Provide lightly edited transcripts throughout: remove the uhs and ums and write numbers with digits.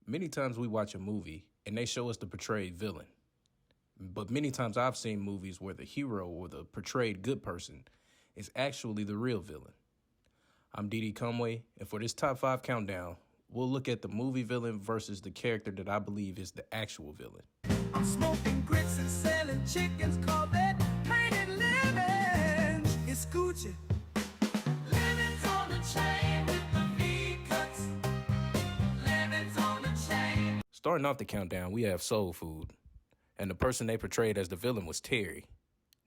Many times we watch a movie and they show us the portrayed villain. But many times I've seen movies where the hero or the portrayed good person is actually the real villain. I'm Didi Conway, and for this top 5 countdown, we'll look at the movie villain versus the character that I believe is the actual villain. I'm smoking grits and selling chickens, call that painted lemons. It's Gucci. Lemons on the chain with the V-cuts. Lemons on the chain. Starting off the countdown, we have Soul Food. And the person they portrayed as the villain was Terry.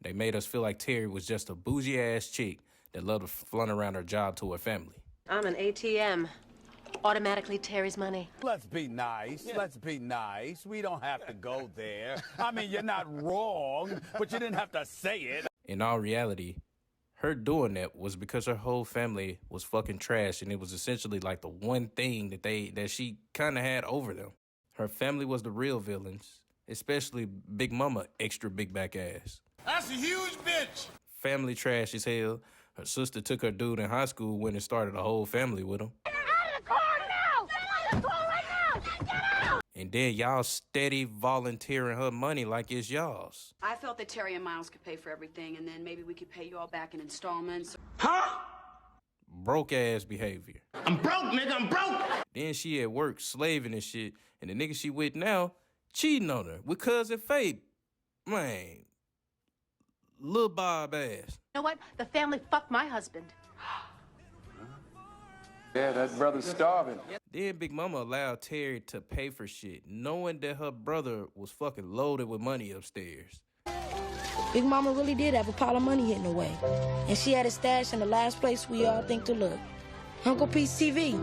They made us feel like Terry was just a bougie-ass chick that loved to flaunt around her job to her family. I'm an ATM. Automatically Terry's money. Let's be nice. Let's be nice. We don't have to go there. I mean, you're not wrong, but you didn't have to say it. In all reality, her doing that was because her whole family was fucking trash, and it was essentially like the one thing that she kind of had over them. Her family was the real villains, especially Big Mama extra big back ass. That's a huge bitch. Family trash as hell. Her sister took her dude in high school, went and started a whole family with him. And then y'all steady volunteering her money like it's y'all's. I felt that Terry and Miles could pay for everything, and then maybe we could pay you all back in installments. Huh? Broke ass behavior. I'm broke, nigga. I'm broke. Then she at work slaving and shit, and the nigga she with now cheating on her with cousin Faye. Man, Lil Bob ass. You know what? The family fucked my husband. Yeah, that brother's starving. Then Big Mama allowed Terry to pay for shit, knowing that her brother was fucking loaded with money upstairs. Big Mama really did have a pile of money hidden away. And she had it stashed in the last place we all think to look. Uncle Pete's TV.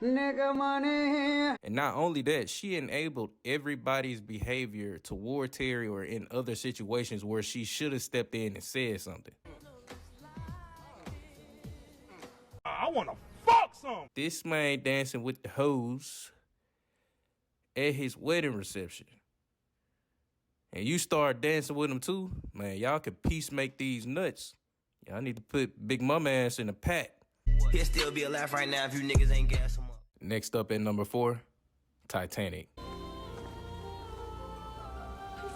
Nigga money. And not only that, she enabled everybody's behavior toward Terry or in other situations where she should have stepped in and said something. I want to fuck some. This man dancing with the hoes at his wedding reception. And you start dancing with him too, man, y'all could peacemake these nuts. Y'all need to put Big Mama ass in a pack. He'll still be alive right now if you niggas ain't gas him up. Next up at number 4, Titanic. I'm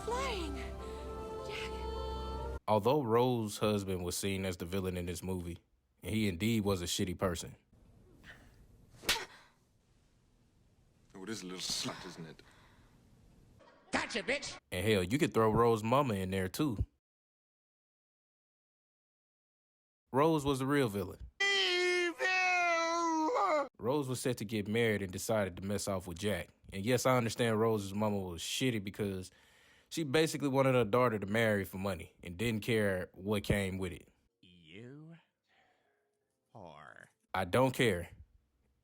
flying. Jack. Although Rose's husband was seen as the villain in this movie, and he indeed was a shitty person. Oh, this is a little slut, isn't it? Gotcha, bitch. And hell, you could throw Rose's mama in there too. Rose was the real villain. Rose was set to get married and decided to mess off with Jack. And yes, I understand Rose's mama was shitty because she basically wanted her daughter to marry for money and didn't care what came with it. You whore. I don't care.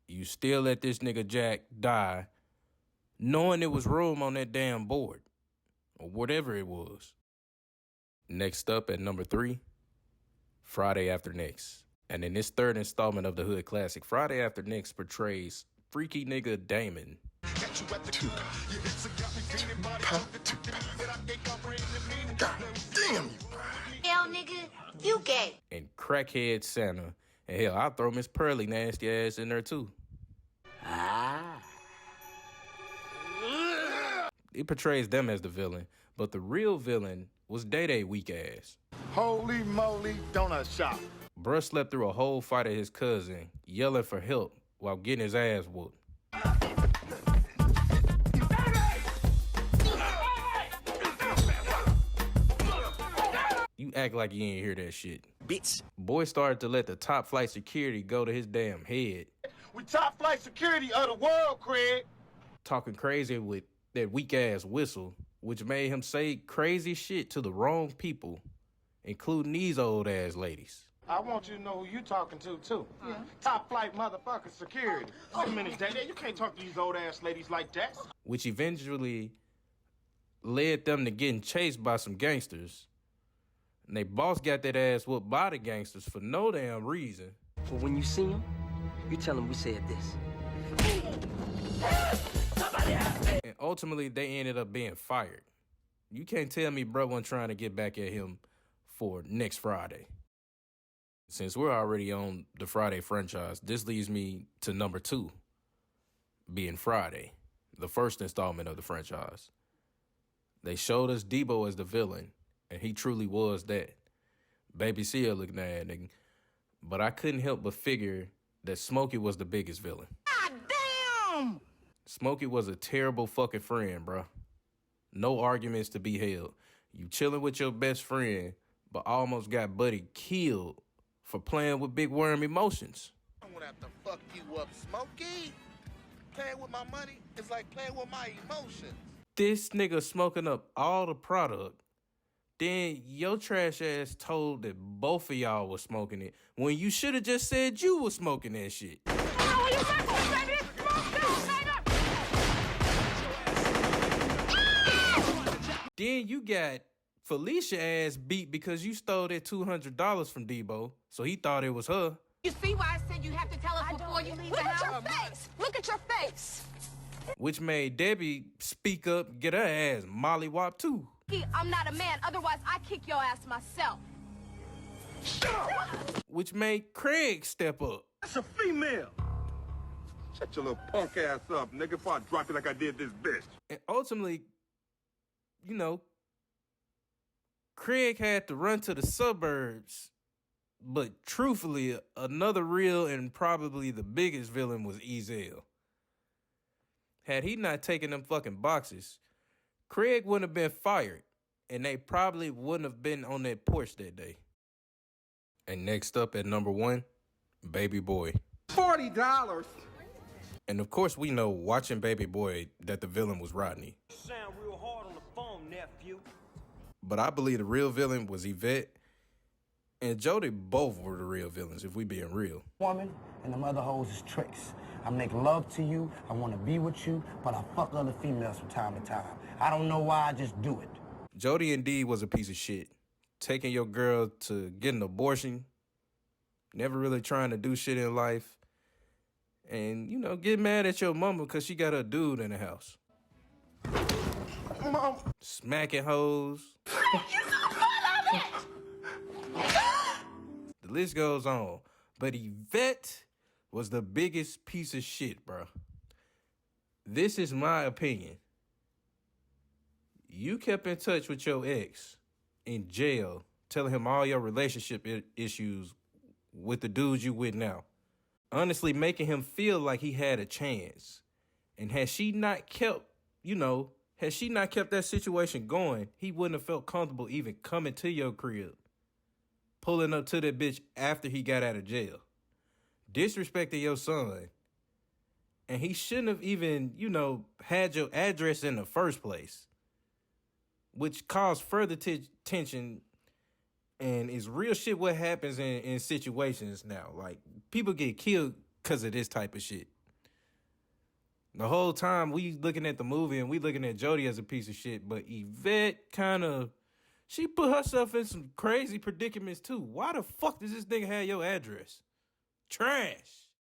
You still let this nigga Jack die knowing there was room on that damn board or whatever it was. Next up at number 3, Friday After Next. And in this third installment of the Hood Classic, Friday After Next portrays freaky nigga Damon. God damn you. Hell, nigga, you gay. And crackhead Santa. And hell, I'll throw Miss Pearly nasty ass in there too. It portrays them as the villain, but the real villain was Day-Day weak ass. Holy moly, donut shop. Bruh slept through a whole fight of his cousin, yelling for help while getting his ass whooped. You act like you ain't hear that shit. Bitch. Boy started to let the top flight security go to his damn head. We top flight security of the world, Craig. Talking crazy with that weak ass whistle, which made him say crazy shit to the wrong people, including these old ass ladies. I want you to know who you talking to, too. Yeah. Top flight motherfucker security. Wait a minute, Daddy. You can't talk to these old ass ladies like that. Which eventually led them to getting chased by some gangsters. And they boss got that ass whooped by the gangsters for no damn reason. But when you see him, you tell him we said this. And ultimately, they ended up being fired. You can't tell me bro wasn't trying to get back at him for next Friday. Since we're already on the Friday franchise, this leads me to number 2, being Friday, the first installment of the franchise. They showed us Debo as the villain, and he truly was that. Baby Sia looking at nigga. But I couldn't help but figure that Smokey was the biggest villain. God damn! Smokey was a terrible fucking friend, bro. No arguments to be held. You chilling with your best friend, but almost got Buddy killed for playing with big worm emotions. I'm gonna have to fuck you up, Smokey. Playing with my money is like playing with my emotions. This nigga smoking up all the product. Then your trash ass told that both of y'all was smoking it when you should have just said you was smoking that shit. Then you got Felicia ass beat because you stole that $200 from Debo, so he thought it was her. You see why I said you have to tell us before you leave the house? Look at your face! Look at your face! Which made Debbie speak up, get her ass mollywopped too. I'm not a man, otherwise I kick your ass myself. Which made Craig step up. That's a female. Shut your little punk ass up, nigga, before I drop you like I did this bitch. And ultimately, you know, Craig had to run to the suburbs. But truthfully, another real and probably the biggest villain was Ezel. Had he not taken them fucking boxes, Craig wouldn't have been fired, and they probably wouldn't have been on that porch that day. And next up at number 1, Baby Boy. $40. And of course we know, watching Baby Boy, that the villain was Rodney. Sound real hard on the phone, nephew. But I believe the real villain was Yvette and Jody. Both were the real villains, if we being real. Woman and the mother hoes is tricks. I make love to you, I want to be with you, but I fuck other females from time to time. I don't know why, I just do it. Jody indeed was a piece of shit. Taking your girl to get an abortion, never really trying to do shit in life, and, you know, get mad at your mama because she got her dude in the house. Mom. Smacking hoes. You're so full of it! The list goes on. But Yvette was the biggest piece of shit, bro. This is my opinion. You kept in touch with your ex in jail, telling him all your relationship issues with the dudes you with now. Honestly, making him feel like he had a chance. And had she not kept that situation going, he wouldn't have felt comfortable even coming to your crib, pulling up to that bitch after he got out of jail, disrespecting your son. And he shouldn't have even, had your address in the first place, which caused further tension. And it's real shit what happens in situations now. Like, people get killed because of this type of shit. The whole time we looking at the movie and we looking at Jody as a piece of shit, but Yvette she put herself in some crazy predicaments too. Why the fuck does this nigga have your address? Trash.